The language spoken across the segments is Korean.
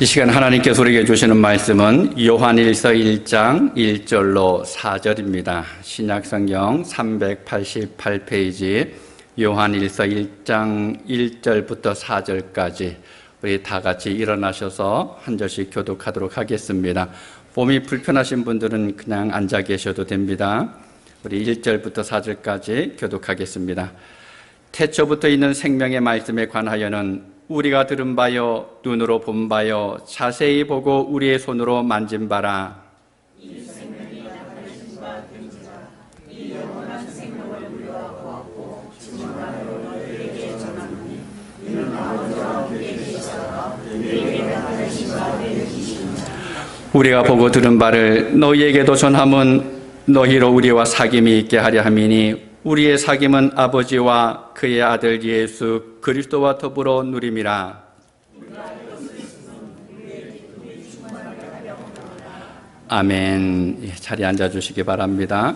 이 시간 하나님께서 우리에게 주시는 말씀은 요한일서 1장 1절로 4절입니다. 신약성경 388페이지 요한일서 1장 1절부터 4절까지 우리 다 같이 일어나셔서 한 절씩 교독하도록 하겠습니다. 몸이 불편하신 분들은 그냥 앉아 계셔도 됩니다. 우리 1절부터 4절까지 교독하겠습니다. 태초부터 있는 생명의 말씀에 관하여는 우리가 들은 바요, 눈으로 본 바요, 자세히 보고 우리의 손으로 만진 바라. 이 생명이 나타내신 바 된지라. 이 영원한 생명을 우리가 보았고 증언하여 너희에게 전하노니 이는 아버지와 그에게 있어서 너희에게 나타내신 바 되시니라. 우리가 보고 들은 바를 너희에게도 전함은 너희로 우리와 사귐이 있게 하려 함이니 우리의 사귐은 아버지와 그의 아들 예수 그리스도와 더불어 누림이라. 아멘. 자리에 앉아주시기 바랍니다.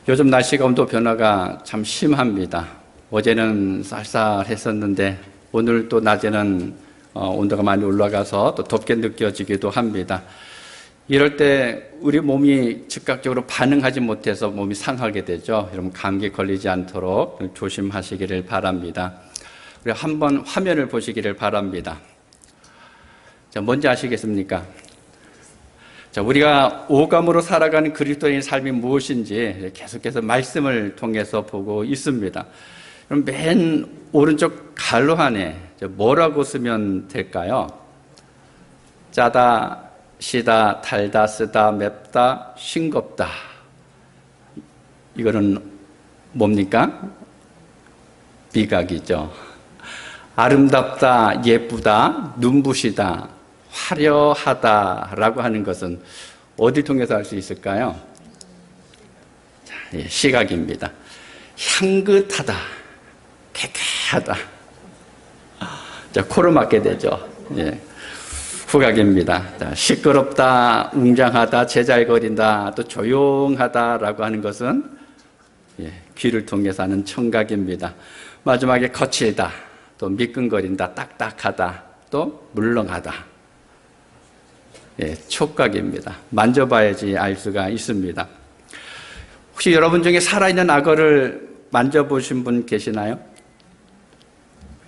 요즘 날씨가 온도 변화가 참 심합니다. 어제는 쌀쌀했었는데 오늘 또 낮에는 온도가 많이 올라가서 또 덥게 느껴지기도 합니다. 이럴 때 우리 몸이 즉각적으로 반응하지 못해서 몸이 상하게 되죠. 여러분 감기 걸리지 않도록 조심하시기를 바랍니다. 우리 한번 화면을 보시기를 바랍니다. 자, 뭔지 아시겠습니까? 자, 우리가 오감으로 살아가는 그리스도인의 삶이 무엇인지 계속해서 말씀을 통해서 보고 있습니다. 그럼 맨 오른쪽 가로안에 뭐라고 쓰면 될까요? 짜다, 시다, 달다, 쓰다, 맵다, 싱겁다. 이거는 뭡니까? 미각이죠. 아름답다, 예쁘다, 눈부시다, 화려하다라고 하는 것은 어디 통해서 알 수 있을까요? 자, 시각입니다. 향긋하다, 쾌쾌하다. 자, 코로 맞게 되죠. 예. 후각입니다. 자, 시끄럽다, 웅장하다, 제잘거린다, 또 조용하다라고 하는 것은 귀를 통해서 하는 청각입니다. 마지막에 거칠다, 또 미끈거린다, 딱딱하다, 또 물렁하다. 촉각입니다. 만져봐야지 알 수가 있습니다. 혹시 여러분 중에 살아있는 악어를 만져보신 분 계시나요?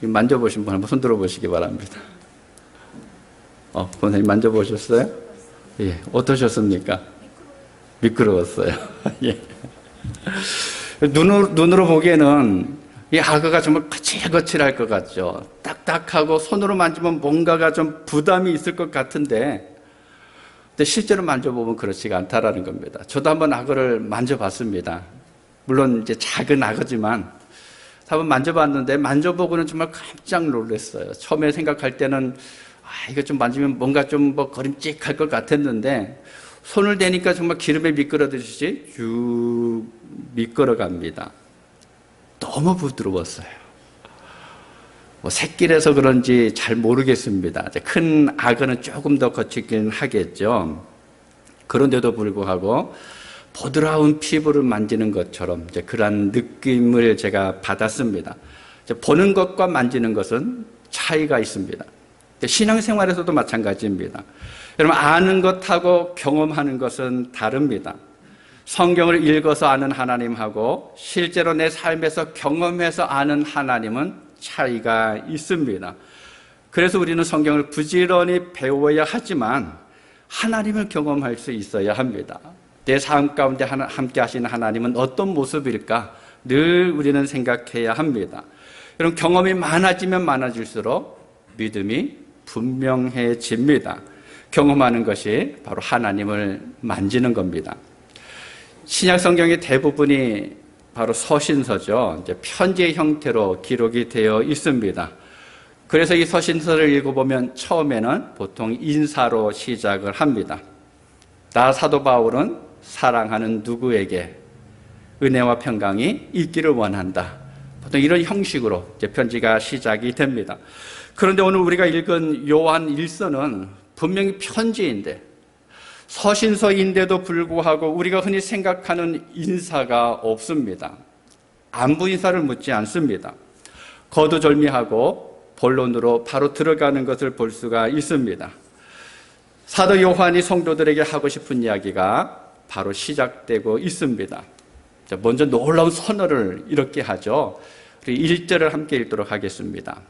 만져보신 분 한번 손 들어보시기 바랍니다. 권사님 만져보셨어요? 예, 어떠셨습니까? 미끄러웠어요. 예. 눈으로 보기에는 이 악어가 정말 거칠거칠할 것 같죠. 딱딱하고 손으로 만지면 뭔가가 좀 부담이 있을 것 같은데, 근데 실제로 만져보면 그렇지가 않다라는 겁니다. 저도 한번 악어를 만져봤습니다. 물론 이제 작은 악어지만 한번 만져봤는데 만져보고는 정말 깜짝 놀랐어요. 처음에 생각할 때는 이거 좀 만지면 뭔가 좀 거림직할 것 같았는데 손을 대니까 정말 기름에 미끄러듯이 쭉 미끄러갑니다. 너무 부드러웠어요. 새끼라서 그런지 잘 모르겠습니다. 큰 악어는 조금 더 거칠긴 하겠죠. 그런데도 불구하고 부드러운 피부를 만지는 것처럼 그러한 느낌을 제가 받았습니다. 보는 것과 만지는 것은 차이가 있습니다. 신앙생활에서도 마찬가지입니다. 여러분, 아는 것하고 경험하는 것은 다릅니다. 성경을 읽어서 아는 하나님하고 실제로 내 삶에서 경험해서 아는 하나님은 차이가 있습니다. 그래서 우리는 성경을 부지런히 배워야 하지만 하나님을 경험할 수 있어야 합니다. 내 삶 가운데 함께 하시는 하나님은 어떤 모습일까 늘 우리는 생각해야 합니다. 여러분, 경험이 많아지면 많아질수록 믿음이 분명해집니다. 경험하는 것이 바로 하나님을 만지는 겁니다. 신약 성경의 대부분이 바로 서신서죠. 이제 편지의 형태로 기록이 되어 있습니다. 그래서 이 서신서를 읽어보면 처음에는 보통 인사로 시작을 합니다. 나 사도 바울은 사랑하는 누구에게 은혜와 평강이 있기를 원한다. 보통 이런 형식으로 이제 편지가 시작이 됩니다. 그런데 오늘 우리가 읽은 요한 1서는 분명히 편지인데 서신서인데도 불구하고 우리가 흔히 생각하는 인사가 없습니다. 안부 인사를 묻지 않습니다. 거두절미하고 본론으로 바로 들어가는 것을 볼 수가 있습니다. 사도 요한이 성도들에게 하고 싶은 이야기가 바로 시작되고 있습니다. 먼저 놀라운 선언을 이렇게 하죠. 1절을 함께 읽도록 하겠습니다.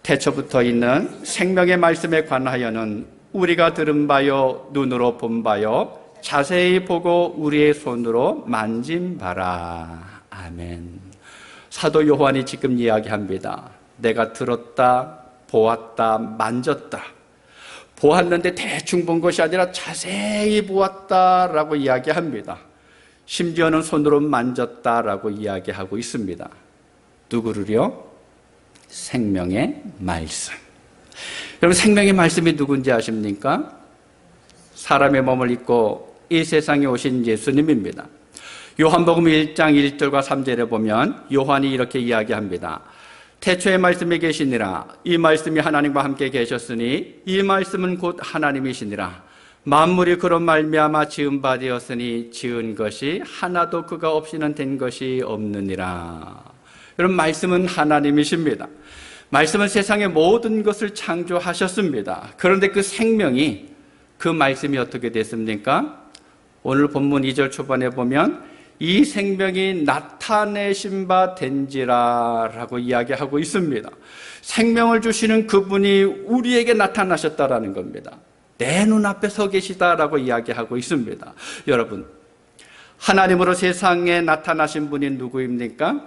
태초부터 있는 생명의 말씀에 관하여는 우리가 들은 바요 눈으로 본 바요 자세히 보고 우리의 손으로 만진 바라. 아멘. 사도 요한이 지금 이야기합니다. 내가 들었다, 보았다, 만졌다. 보았는데 대충 본 것이 아니라 자세히 보았다라고 이야기합니다. 심지어는 손으로 만졌다라고 이야기하고 있습니다. 누구를요? 생명의 말씀. 여러분, 생명의 말씀이 누군지 아십니까? 사람의 몸을 입고 이 세상에 오신 예수님입니다. 요한복음 1장 1절과 3절에 보면 요한이 이렇게 이야기합니다. 태초에 말씀이 계시니라. 이 말씀이 하나님과 함께 계셨으니 이 말씀은 곧 하나님이시니라. 만물이 그런 말미암아 지은 바 되었으니 지은 것이 하나도 그가 없이는 된 것이 없느니라. 여러분, 말씀은 하나님이십니다. 말씀은 세상의 모든 것을 창조하셨습니다. 그런데 그 생명이, 그 말씀이 어떻게 됐습니까? 오늘 본문 2절 초반에 보면 이 생명이 나타내신 바 된지라 라고 이야기하고 있습니다. 생명을 주시는 그분이 우리에게 나타나셨다라는 겁니다. 내 눈앞에 서 계시다라고 이야기하고 있습니다. 여러분, 하나님으로 세상에 나타나신 분이 누구입니까?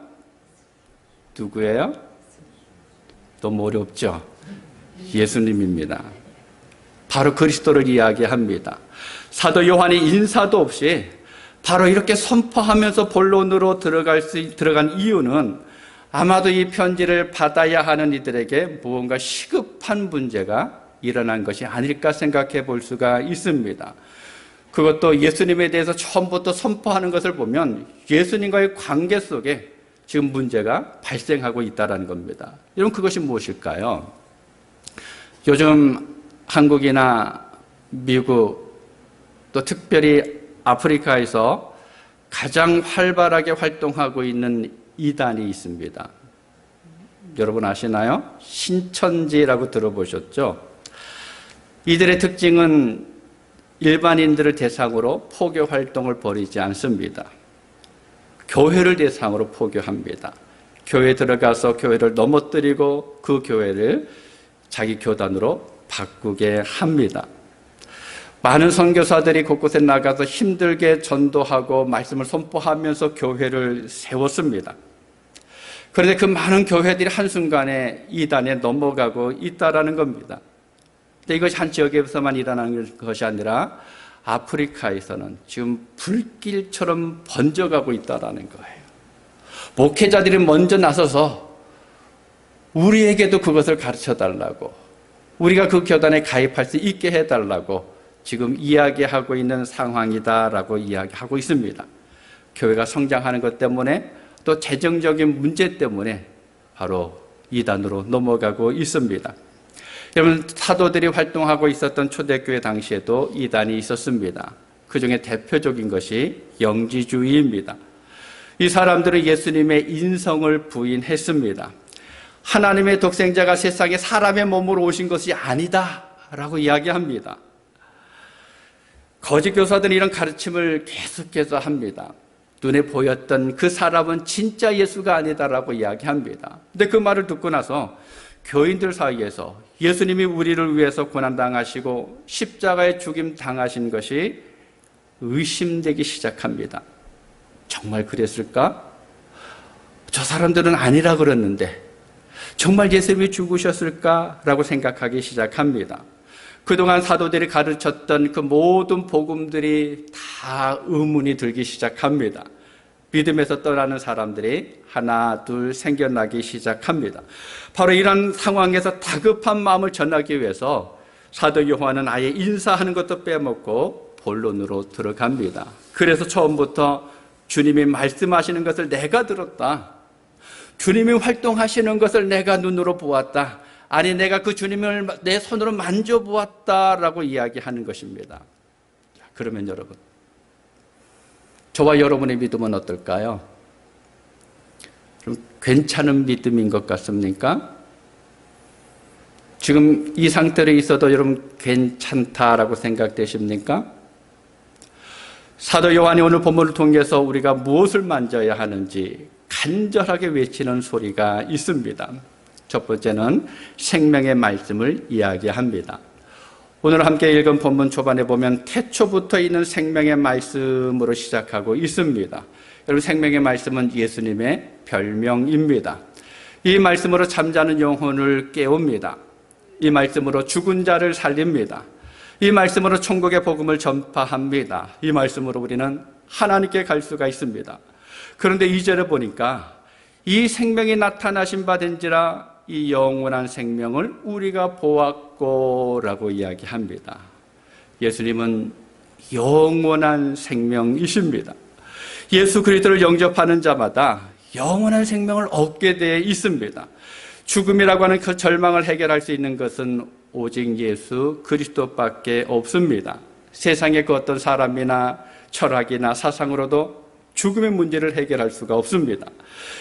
누구예요? 너무 어렵죠? 예수님입니다. 바로 그리스도를 이야기합니다. 사도 요한이 인사도 없이 바로 이렇게 선포하면서 본론으로 들어간 이유는 아마도 이 편지를 받아야 하는 이들에게 무언가 시급한 문제가 일어난 것이 아닐까 생각해 볼 수가 있습니다. 그것도 예수님에 대해서 처음부터 선포하는 것을 보면 예수님과의 관계 속에 지금 문제가 발생하고 있다는 겁니다. 여러분, 그것이 무엇일까요? 요즘 한국이나 미국, 또 특별히 아프리카에서 가장 활발하게 활동하고 있는 이단이 있습니다. 여러분 아시나요? 신천지라고 들어보셨죠? 이들의 특징은 일반인들을 대상으로 포교 활동을 벌이지 않습니다. 교회를 대상으로 포교합니다. 교회에 들어가서 교회를 넘어뜨리고 그 교회를 자기 교단으로 바꾸게 합니다. 많은 선교사들이 곳곳에 나가서 힘들게 전도하고 말씀을 선포하면서 교회를 세웠습니다. 그런데 그 많은 교회들이 한순간에 이단에 넘어가고 있다라는 겁니다. 근데 이것이 한 지역에서만 일어나는 것이 아니라 아프리카에서는 지금 불길처럼 번져가고 있다라는 거예요. 목회자들이 먼저 나서서 우리에게도 그것을 가르쳐달라고, 우리가 그 교단에 가입할 수 있게 해달라고 지금 이야기하고 있는 상황이다라고 이야기하고 있습니다. 교회가 성장하는 것 때문에 또 재정적인 문제 때문에 바로 이단으로 넘어가고 있습니다. 여러분, 사도들이 활동하고 있었던 초대교회 당시에도 이단이 있었습니다. 그 중에 대표적인 것이 영지주의입니다. 이 사람들은 예수님의 인성을 부인했습니다. 하나님의 독생자가 세상에 사람의 몸으로 오신 것이 아니다라고 이야기합니다. 거짓 교사들은 이런 가르침을 계속해서 합니다. 눈에 보였던 그 사람은 진짜 예수가 아니다라고 이야기합니다. 근데 그 말을 듣고 나서 교인들 사이에서 예수님이 우리를 위해서 고난당하시고 십자가에 죽임 당하신 것이 의심되기 시작합니다. 정말 그랬을까? 저 사람들은 아니라 그랬는데 정말 예수님이 죽으셨을까라고 생각하기 시작합니다. 그동안 사도들이 가르쳤던 그 모든 복음들이 다 의문이 들기 시작합니다. 믿음에서 떠나는 사람들이 하나 둘 생겨나기 시작합니다. 바로 이런 상황에서 다급한 마음을 전하기 위해서 사도 요한은 아예 인사하는 것도 빼먹고 본론으로 들어갑니다. 그래서 처음부터 주님이 말씀하시는 것을 내가 들었다. 주님이 활동하시는 것을 내가 눈으로 보았다. 아니, 내가 그 주님을 내 손으로 만져보았다라고 이야기하는 것입니다. 그러면 여러분, 저와 여러분의 믿음은 어떨까요? 좀 괜찮은 믿음인 것 같습니까? 지금 이 상태로 있어도 여러분 괜찮다라고 생각되십니까? 사도 요한이 오늘 본문을 통해서 우리가 무엇을 만져야 하는지 간절하게 외치는 소리가 있습니다. 첫 번째는 생명의 말씀을 이야기합니다. 오늘 함께 읽은 본문 초반에 보면 태초부터 있는 생명의 말씀으로 시작하고 있습니다. 여러분, 생명의 말씀은 예수님의 별명입니다. 이 말씀으로 잠자는 영혼을 깨웁니다. 이 말씀으로 죽은 자를 살립니다. 이 말씀으로 천국의 복음을 전파합니다. 이 말씀으로 우리는 하나님께 갈 수가 있습니다. 그런데 2절에 보니까 이 생명이 나타나신 바 된지라 이 영원한 생명을 우리가 보았고라고 이야기합니다. 예수님은 영원한 생명이십니다. 예수 그리스도를 영접하는 자마다 영원한 생명을 얻게 되어 있습니다. 죽음이라고 하는 그 절망을 해결할 수 있는 것은 오직 예수 그리스도밖에 없습니다. 세상의 그 어떤 사람이나 철학이나 사상으로도 죽음의 문제를 해결할 수가 없습니다.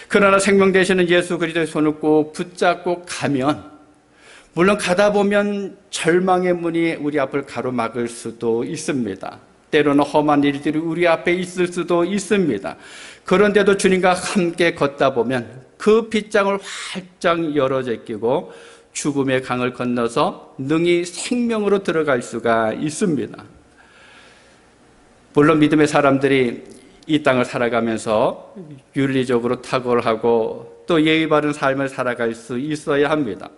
그러나 생명 되시는 예수 그리스도의 손을 꼭 붙잡고 가면, 물론 가다 보면 절망의 문이 우리 앞을 가로막을 수도 있습니다. 때로는 험한 일들이 우리 앞에 있을 수도 있습니다. 그런데도 주님과 함께 걷다 보면 그 빗장을 활짝 열어 제끼고 죽음의 강을 건너서 능히 생명으로 들어갈 수가 있습니다. 물론 믿음의 사람들이 이 땅을 살아가면서 윤리적으로 탁월하고 또 예의 바른 삶을 살아갈 수 있어야 합니다.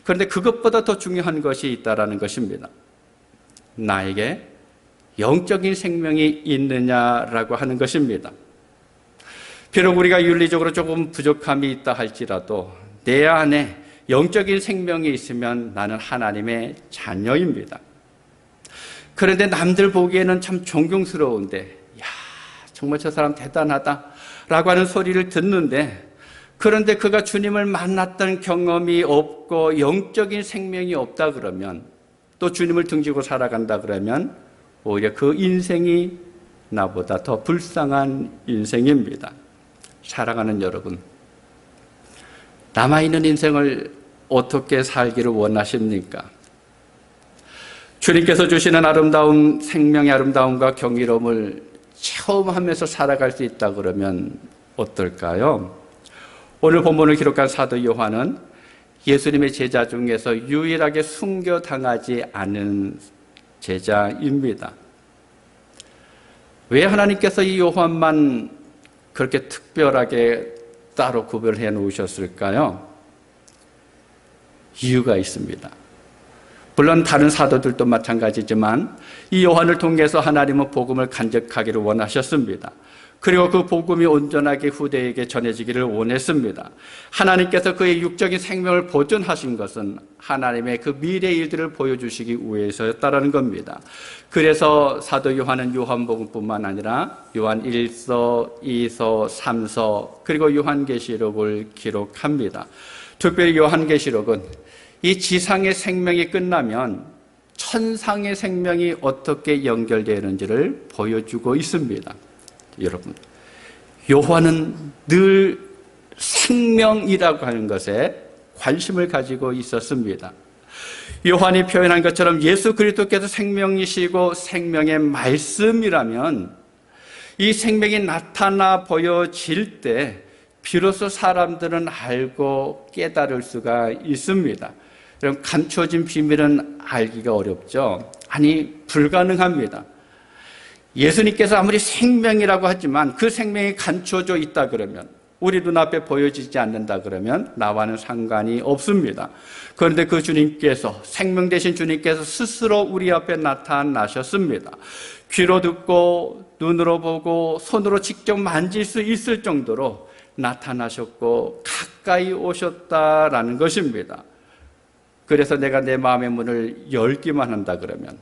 그런데 그것보다 더 중요한 것이 있다는 것입니다. 나에게 영적인 생명이 있느냐라고 하는 것입니다. 비록 우리가 윤리적으로 조금 부족함이 있다 할지라도 내 안에 영적인 생명이 있으면 나는 하나님의 자녀입니다. 그런데 남들 보기에는 참 존경스러운데, 야, 정말 저 사람 대단하다라고 하는 소리를 듣는데, 그런데 그가 주님을 만났던 경험이 없고 영적인 생명이 없다 그러면, 또 주님을 등지고 살아간다 그러면 오히려 그 인생이 나보다 더 불쌍한 인생입니다. 사랑하는 여러분, 남아있는 인생을 어떻게 살기를 원하십니까? 주님께서 주시는 아름다움, 생명의 아름다움과 경이로움을 체험하면서 살아갈 수 있다 그러면 어떨까요? 오늘 본문을 기록한 사도 요한은 예수님의 제자 중에서 유일하게 순교당하지 않은 제자입니다. 왜 하나님께서 이 요한만 그렇게 특별하게 따로 구별해 놓으셨을까요? 이유가 있습니다. 물론 다른 사도들도 마찬가지지만 이 요한을 통해서 하나님은 복음을 간직하기를 원하셨습니다. 그리고 그 복음이 온전하게 후대에게 전해지기를 원했습니다. 하나님께서 그의 육적인 생명을 보존하신 것은 하나님의 그 미래 일들을 보여주시기 위해서였다는 겁니다. 그래서 사도 요한은 요한복음뿐만 아니라 요한 1서, 2서, 3서 그리고 요한계시록을 기록합니다. 특별히 요한계시록은 이 지상의 생명이 끝나면 천상의 생명이 어떻게 연결되는지를 보여주고 있습니다. 여러분, 요한은 늘 생명이라고 하는 것에 관심을 가지고 있었습니다. 요한이 표현한 것처럼 예수 그리스도께서 생명이시고 생명의 말씀이라면 이 생명이 나타나 보여질 때 비로소 사람들은 알고 깨달을 수가 있습니다. 여러분, 감춰진 비밀은 알기가 어렵죠. 아니, 불가능합니다. 예수님께서 아무리 생명이라고 하지만 그 생명이 감춰져 있다 그러면, 우리 눈앞에 보여지지 않는다 그러면 나와는 상관이 없습니다. 그런데 그 주님께서, 생명 되신 주님께서 스스로 우리 앞에 나타나셨습니다. 귀로 듣고 눈으로 보고 손으로 직접 만질 수 있을 정도로 나타나셨고 가까이 오셨다라는 것입니다. 그래서 내가 내 마음의 문을 열기만 한다 그러면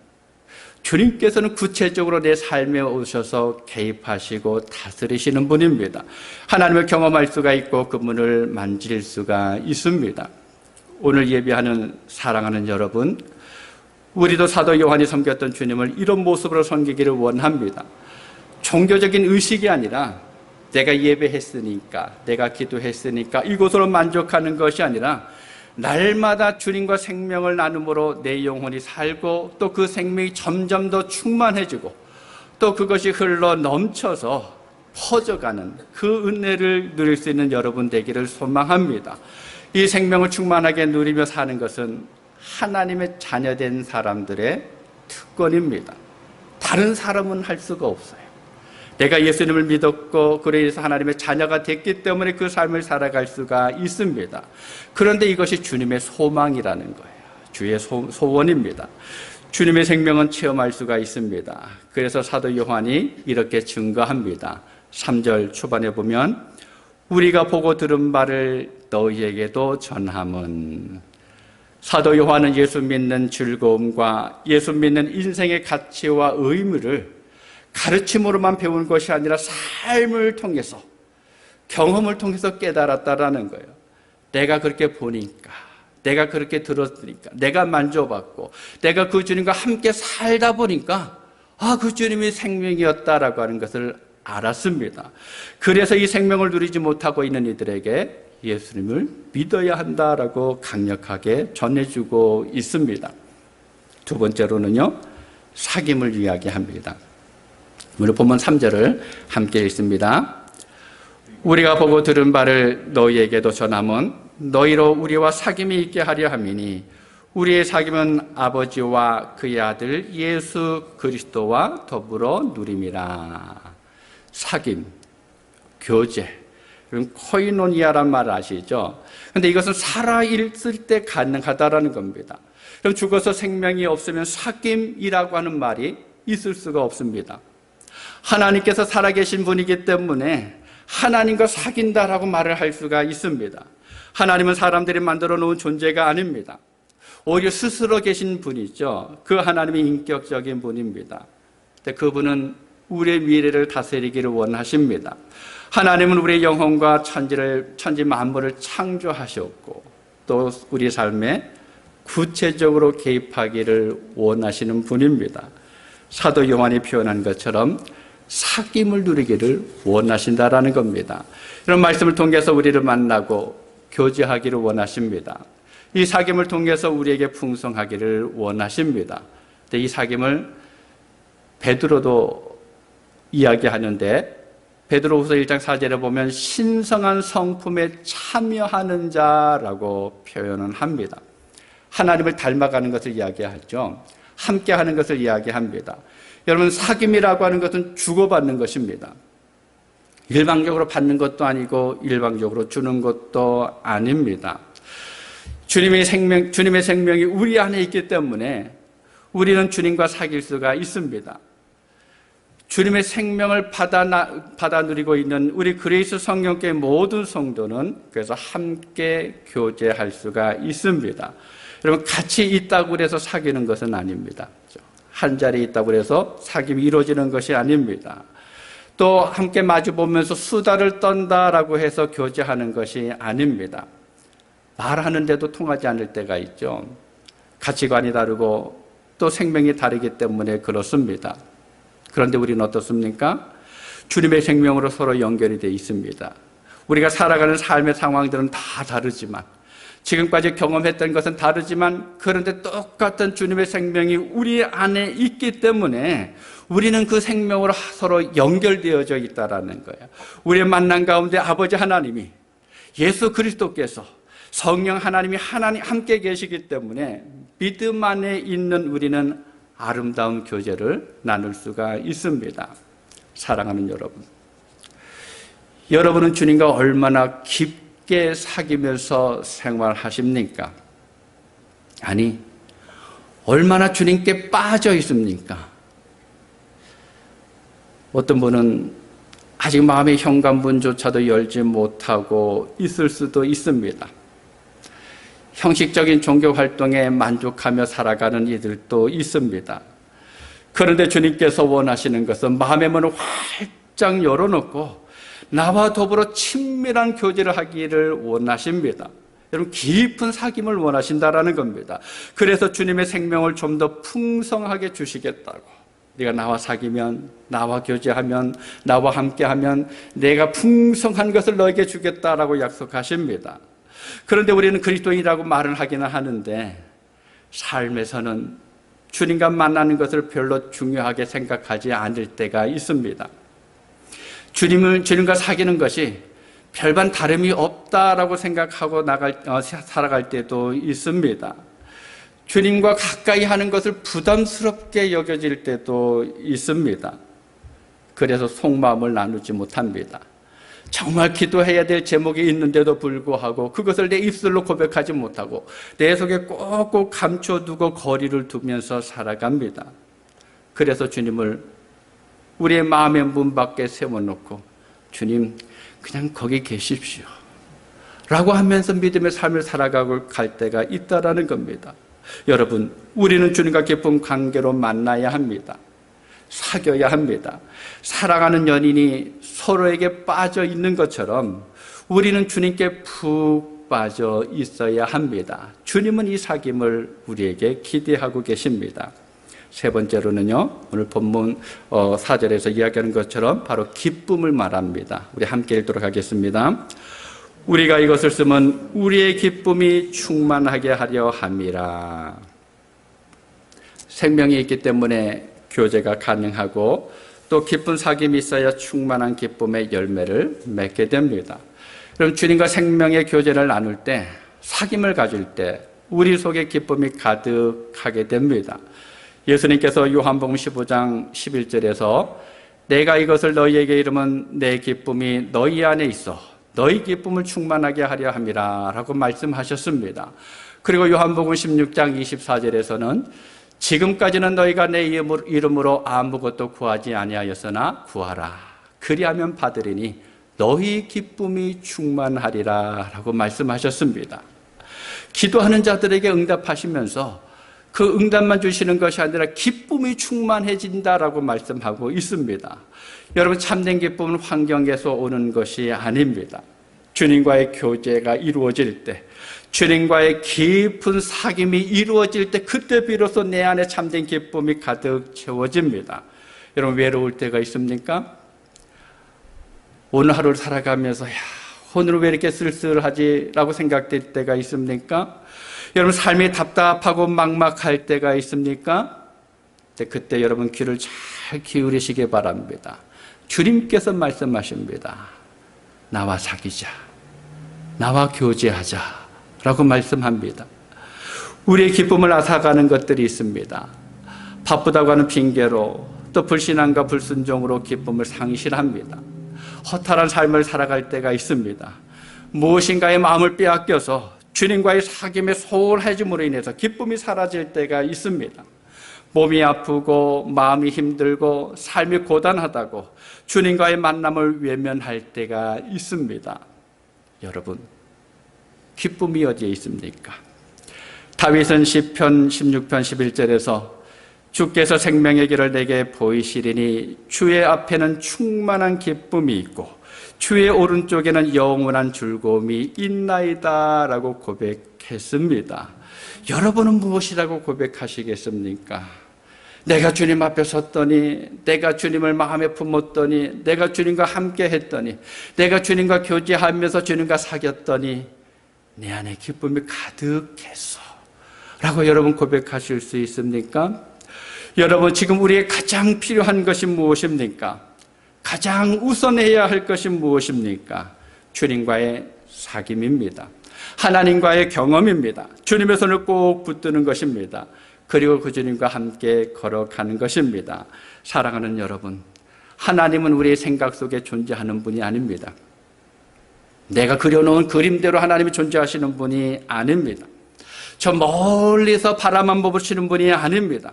주님께서는 구체적으로 내 삶에 오셔서 개입하시고 다스리시는 분입니다. 하나님을 경험할 수가 있고 그 문을 만질 수가 있습니다. 오늘 예배하는 사랑하는 여러분, 우리도 사도 요한이 섬겼던 주님을 이런 모습으로 섬기기를 원합니다. 종교적인 의식이 아니라 내가 예배했으니까, 내가 기도했으니까 이곳으로 만족하는 것이 아니라 날마다 주님과 생명을 나눔으로 내 영혼이 살고 또 그 생명이 점점 더 충만해지고 또 그것이 흘러 넘쳐서 퍼져가는 그 은혜를 누릴 수 있는 여러분 되기를 소망합니다. 이 생명을 충만하게 누리며 사는 것은 하나님의 자녀된 사람들의 특권입니다. 다른 사람은 할 수가 없어요. 내가 예수님을 믿었고 그래서 하나님의 자녀가 됐기 때문에 그 삶을 살아갈 수가 있습니다. 그런데 이것이 주님의 소망이라는 거예요. 주의 소원입니다. 주님의 생명은 체험할 수가 있습니다. 그래서 사도 요한이 이렇게 증거합니다. 3절 초반에 보면 우리가 보고 들은 바를 너희에게도 전함은. 사도 요한은 예수 믿는 즐거움과 예수 믿는 인생의 가치와 의무를 가르침으로만 배운 것이 아니라 삶을 통해서, 경험을 통해서 깨달았다라는 거예요. 내가 그렇게 보니까, 내가 그렇게 들었으니까, 내가 만져봤고 내가 그 주님과 함께 살다 보니까 그 주님이 생명이었다라고 하는 것을 알았습니다. 그래서 이 생명을 누리지 못하고 있는 이들에게 예수님을 믿어야 한다라고 강력하게 전해주고 있습니다. 두 번째로는요, 사귐을 이야기합니다. 오늘 본문 3절을 함께 읽습니다. 우리가 보고 들은 바를 너희에게도 전함은 너희로 우리와 사귐이 있게 하려 함이니 우리의 사귐은 아버지와 그의 아들 예수 그리스도와 더불어 누림이라. 사귐, 교제, 코이노니아란 말 아시죠? 그런데 이것은 살아있을 때 가능하다라는 겁니다. 그럼 죽어서 생명이 없으면 사귐이라고 하는 말이 있을 수가 없습니다. 하나님께서 살아계신 분이기 때문에 하나님과 사귄다라고 말을 할 수가 있습니다. 하나님은 사람들이 만들어 놓은 존재가 아닙니다. 오히려 스스로 계신 분이죠. 그 하나님이 인격적인 분입니다. 그분은 우리의 미래를 다스리기를 원하십니다. 하나님은 우리의 영혼과 천지 만물을 창조하셨고 또 우리 삶에 구체적으로 개입하기를 원하시는 분입니다. 사도 요한이 표현한 것처럼 사귐을 누리기를 원하신다라는 겁니다. 이런 말씀을 통해서 우리를 만나고 교제하기를 원하십니다. 이 사귐을 통해서 우리에게 풍성하기를 원하십니다. 이 사귐을 베드로도 이야기하는데 베드로후서 1장 4절에 보면 신성한 성품에 참여하는 자라고 표현을 합니다. 하나님을 닮아가는 것을 이야기하죠. 함께하는 것을 이야기합니다. 여러분, 사귐이라고 하는 것은 주고받는 것입니다. 일방적으로 받는 것도 아니고 일방적으로 주는 것도 아닙니다. 주님의 생명이 우리 안에 있기 때문에 우리는 주님과 사귈 수가 있습니다. 주님의 생명을 받아 누리고 있는 우리 그리스 성령교회 모든 성도는 그래서 함께 교제할 수가 있습니다. 여러분, 같이 있다고 해서 사귀는 것은 아닙니다. 한 자리에 있다고 해서 사귐이 이루어지는 것이 아닙니다. 또 함께 마주보면서 수다를 떤다라고 해서 교제하는 것이 아닙니다. 말하는데도 통하지 않을 때가 있죠. 가치관이 다르고 또 생명이 다르기 때문에 그렇습니다. 그런데 우리는 어떻습니까? 주님의 생명으로 서로 연결이 되어 있습니다. 우리가 살아가는 삶의 상황들은 다 다르지만, 지금까지 경험했던 것은 다르지만, 그런데 똑같은 주님의 생명이 우리 안에 있기 때문에 우리는 그 생명으로 서로 연결되어져 있다는 거예요. 우리의 만남 가운데 아버지 하나님이, 예수 그리스도께서, 성령 하나님이 함께 계시기 때문에 믿음 안에 있는 우리는 아름다운 교제를 나눌 수가 있습니다. 사랑하는 여러분, 여러분은 주님과 얼마나 깊게 사귀면서 생활하십니까? 아니, 얼마나 주님께 빠져 있습니까? 어떤 분은 아직 마음의 현관문조차도 열지 못하고 있을 수도 있습니다. 형식적인 종교 활동에 만족하며 살아가는 이들도 있습니다. 그런데 주님께서 원하시는 것은 마음의 문을 활짝 열어놓고 나와 더불어 친밀한 교제를 하기를 원하십니다. 여러분, 깊은 사귐을 원하신다라는 겁니다. 그래서 주님의 생명을 좀 더 풍성하게 주시겠다고. 네가 나와 사귀면, 나와 교제하면, 나와 함께하면 내가 풍성한 것을 너에게 주겠다라고 약속하십니다. 그런데 우리는 그리스도인이라고 말을 하기는 하는데 삶에서는 주님과 만나는 것을 별로 중요하게 생각하지 않을 때가 있습니다. 주님과 사귀는 것이 별반 다름이 없다라고 생각하고 살아갈 때도 있습니다. 주님과 가까이 하는 것을 부담스럽게 여겨질 때도 있습니다. 그래서 속마음을 나누지 못합니다. 정말 기도해야 될 제목이 있는데도 불구하고 그것을 내 입술로 고백하지 못하고 내 속에 꼭꼭 감춰두고 거리를 두면서 살아갑니다. 그래서 주님을 우리의 마음의 문 밖에 세워놓고 주님 그냥 거기 계십시오 라고 하면서 믿음의 삶을 살아가고 갈 때가 있다라는 겁니다. 여러분, 우리는 주님과 깊은 관계로 만나야 합니다. 사귀어야 합니다. 사랑하는 연인이 서로에게 빠져 있는 것처럼 우리는 주님께 푹 빠져 있어야 합니다. 주님은 이 사귐을 우리에게 기대하고 계십니다. 세 번째로는요, 오늘 본문 4절에서 이야기하는 것처럼 바로 기쁨을 말합니다. 우리 함께 읽도록 하겠습니다. 우리가 이것을 쓰면 우리의 기쁨이 충만하게 하려 함이라. 생명이 있기 때문에 교제가 가능하고 또 기쁜 사귐이 있어야 충만한 기쁨의 열매를 맺게 됩니다. 그럼 주님과 생명의 교제를 나눌 때, 사귐을 가질 때 우리 속에 기쁨이 가득하게 됩니다. 예수님께서 요한복음 15장 11절에서 내가 이것을 너희에게 이르면 내 기쁨이 너희 안에 있어 너희 기쁨을 충만하게 하려 함이라 라고 말씀하셨습니다. 그리고 요한복음 16장 24절에서는 지금까지는 너희가 내 이름으로 아무것도 구하지 아니하였으나 구하라 그리하면 받으리니 너희 기쁨이 충만하리라 라고 말씀하셨습니다. 기도하는 자들에게 응답하시면서 그 응답만 주시는 것이 아니라 기쁨이 충만해진다라고 말씀하고 있습니다. 여러분, 참된 기쁨은 환경에서 오는 것이 아닙니다. 주님과의 교제가 이루어질 때, 주님과의 깊은 사귐이 이루어질 때 그때 비로소 내 안에 참된 기쁨이 가득 채워집니다. 여러분, 외로울 때가 있습니까? 오늘 하루를 살아가면서 오늘은 왜 이렇게 쓸쓸하지? 라고 생각될 때가 있습니까? 여러분, 삶이 답답하고 막막할 때가 있습니까? 그때 여러분 귀를 잘 기울이시기 바랍니다. 주님께서 말씀하십니다. 나와 사귀자. 나와 교제하자. 라고 말씀합니다. 우리의 기쁨을 앗아가는 것들이 있습니다. 바쁘다고 하는 핑계로 또 불신앙과 불순종으로 기쁨을 상실합니다. 허탈한 삶을 살아갈 때가 있습니다. 무엇인가의 마음을 빼앗겨서 주님과의 사귐에 소홀해짐으로 인해서 기쁨이 사라질 때가 있습니다. 몸이 아프고 마음이 힘들고 삶이 고단하다고 주님과의 만남을 외면할 때가 있습니다. 여러분, 기쁨이 어디에 있습니까? 다윗은 시편 16편 11절에서 주께서 생명의 길을 내게 보이시리니 주의 앞에는 충만한 기쁨이 있고 주의 오른쪽에는 영원한 즐거움이 있나이다 라고 고백했습니다. 여러분은 무엇이라고 고백하시겠습니까? 내가 주님 앞에 섰더니, 내가 주님을 마음에 품었더니, 내가 주님과 함께 했더니, 내가 주님과 교제하면서 주님과 사귀었더니 내 안에 기쁨이 가득했어 라고 여러분 고백하실 수 있습니까? 여러분, 지금 우리의 가장 필요한 것이 무엇입니까? 가장 우선해야 할 것이 무엇입니까? 주님과의 사귐입니다. 하나님과의 경험입니다. 주님의 손을 꼭 붙드는 것입니다. 그리고 그 주님과 함께 걸어가는 것입니다. 사랑하는 여러분, 하나님은 우리의 생각 속에 존재하는 분이 아닙니다. 내가 그려놓은 그림대로 하나님이 존재하시는 분이 아닙니다. 저 멀리서 바라만 보시는 분이 아닙니다.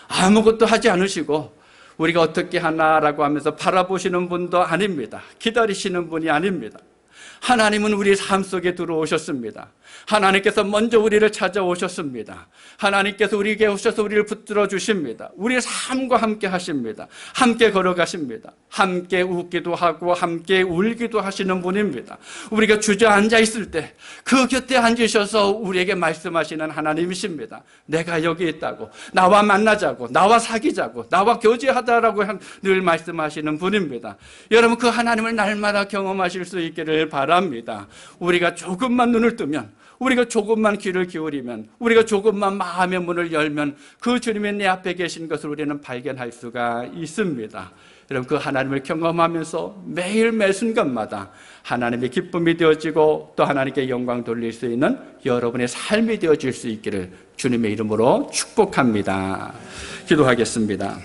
아무것도 하지 않으시고 우리가 어떻게 하나라고 하면서 바라보시는 분도 아닙니다. 기다리시는 분이 아닙니다. 하나님은 우리의 삶 속에 들어오셨습니다. 하나님께서 먼저 우리를 찾아오셨습니다. 하나님께서 우리에게 오셔서 우리를 붙들어 주십니다. 우리의 삶과 함께 하십니다. 함께 걸어가십니다. 함께 웃기도 하고 함께 울기도 하시는 분입니다. 우리가 주저앉아 있을 때 그 곁에 앉으셔서 우리에게 말씀하시는 하나님이십니다. 내가 여기 있다고, 나와 만나자고, 나와 사귀자고, 나와 교제하자라고 늘 말씀하시는 분입니다. 여러분, 그 하나님을 날마다 경험하실 수 있기를 바랍니다. 바랍니다. 우리가 조금만 눈을 뜨면, 우리가 조금만 귀를 기울이면, 우리가 조금만 마음의 문을 열면 그 주님이 내 앞에 계신 것을 우리는 발견할 수가 있습니다. 여러분, 그 하나님을 경험하면서 매일 매 순간마다 하나님의 기쁨이 되어지고 또 하나님께 영광 돌릴 수 있는 여러분의 삶이 되어질 수 있기를 주님의 이름으로 축복합니다. 기도하겠습니다.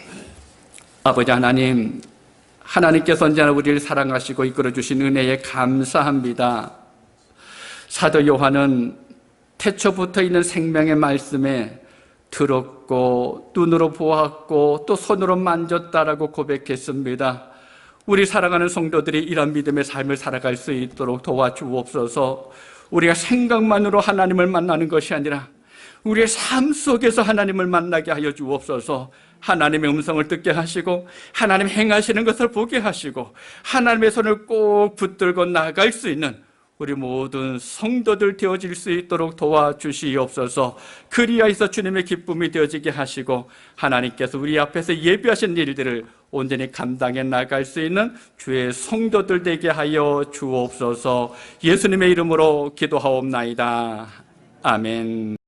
아버지 하나님, 하나님께서 언제나 우리를 사랑하시고 이끌어주신 은혜에 감사합니다. 사도 요한은 태초부터 있는 생명의 말씀에 들었고 눈으로 보았고 또 손으로 만졌다라고 고백했습니다. 우리 사랑하는 성도들이 이런 믿음의 삶을 살아갈 수 있도록 도와주옵소서. 우리가 생각만으로 하나님을 만나는 것이 아니라 우리의 삶 속에서 하나님을 만나게 하여 주옵소서. 하나님의 음성을 듣게 하시고 하나님 행하시는 것을 보게 하시고 하나님의 손을 꼭 붙들고 나아갈 수 있는 우리 모든 성도들 되어질 수 있도록 도와주시옵소서. 그리하여서 주님의 기쁨이 되어지게 하시고 하나님께서 우리 앞에서 예비하신 일들을 온전히 감당해 나갈 수 있는 주의 성도들 되게 하여 주옵소서. 예수님의 이름으로 기도하옵나이다. 아멘.